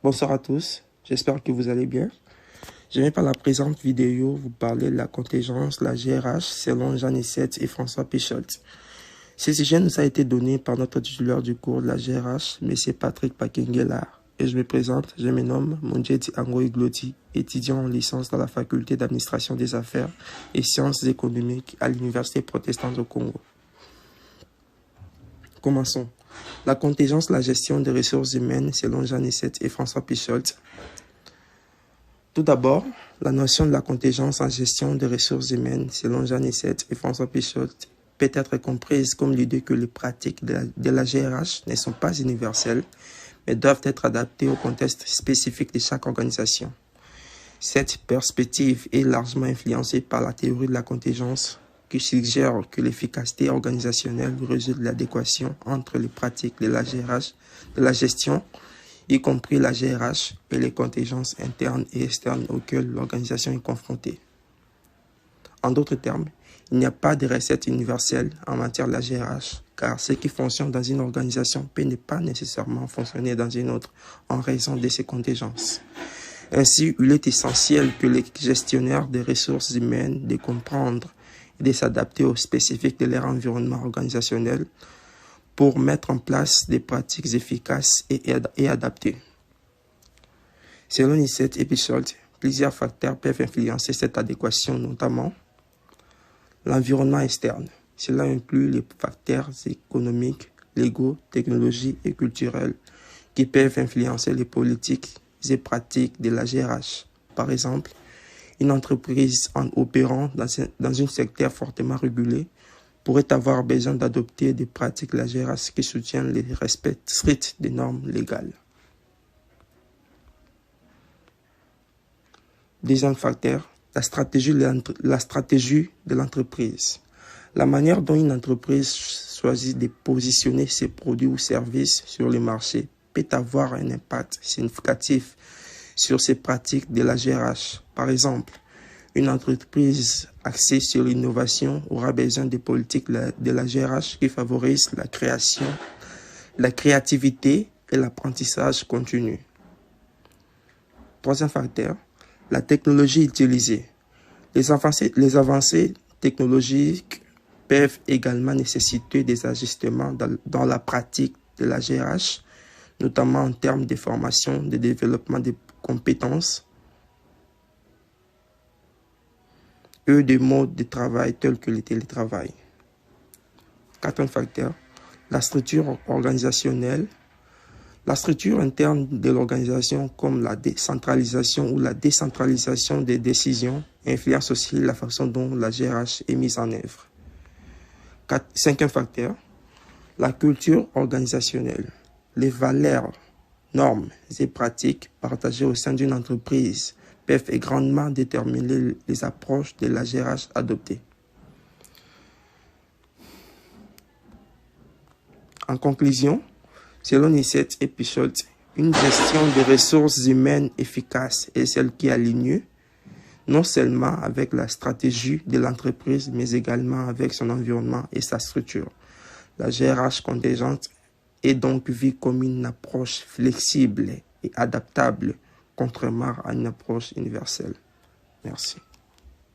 Bonsoir à tous, j'espère que vous allez bien. Je vais par la présente vidéo vous parler de la contingence, la GRH, selon Jean Issette et François Pécholt. Ce sujet nous a été donné par notre titulaire du cours de la GRH, M. Patrick Pakenguela. Et je me présente, je me nomme Mondjeti Angoy Gloti, étudiant en licence dans la faculté d'administration des affaires et sciences économiques à l'Université protestante au Congo. Commençons. La contingence, la gestion des ressources humaines selon Jean Issette et François Pécholt. Tout d'abord, la notion de la contingence en gestion des ressources humaines selon Jean Issette et François Pécholt peut être comprise comme l'idée que les pratiques de la GRH ne sont pas universelles, mais doivent être adaptées au contexte spécifique de chaque organisation. Cette perspective est largement influencée par la théorie de la contingence qui suggère que l'efficacité organisationnelle résulte de l'adéquation entre les pratiques de la GRH, de la gestion, y compris la GRH, et les contingences internes et externes auxquelles l'organisation est confrontée. En d'autres termes, il n'y a pas de recette universelle en matière de la GRH, car ce qui fonctionne dans une organisation peut ne pas nécessairement fonctionner dans une autre en raison de ces contingences. Ainsi, il est essentiel que les gestionnaires des ressources humaines de comprendre et de s'adapter aux spécifiques de leur environnement organisationnel pour mettre en place des pratiques efficaces et adaptées. Selon Issette et Pécholt, plusieurs facteurs peuvent influencer cette adéquation, notamment l'environnement externe. Cela inclut les facteurs économiques, légaux, technologiques et culturels qui peuvent influencer les politiques et pratiques de la GRH. Par exemple, une entreprise en opérant dans un secteur fortement régulé pourrait avoir besoin d'adopter des pratiques de la GRH qui soutiennent le respect strict des normes légales. Deuxième facteur, la stratégie de l'entreprise. La manière dont une entreprise choisit de positionner ses produits ou services sur le marché peut avoir un impact significatif sur ces pratiques de la GRH. Par exemple, une entreprise axée sur l'innovation aura besoin de politiques de la GRH qui favorisent la création, la créativité et l'apprentissage continu. Troisième facteur, la technologie utilisée. Les avancées technologiques peuvent également nécessiter des ajustements dans la pratique de la GRH, notamment en termes de formation, de développement de compétences et des modes de travail tels que le télétravail. Quatrième facteur, la structure organisationnelle. La structure interne de l'organisation, comme la décentralisation ou la décentralisation des décisions, influence aussi la façon dont la GRH est mise en œuvre. Cinquième facteur, la culture organisationnelle. Les valeurs, normes et pratiques partagées au sein d'une entreprise peuvent grandement déterminer les approches de la GRH adoptées. En conclusion, selon Issette et Pécholt, une gestion des ressources humaines efficace est celle qui aligne non seulement avec la stratégie de l'entreprise, mais également avec son environnement et sa structure. La GRH contingente est donc vue comme une approche flexible et adaptable, contrairement à une approche universelle. Merci.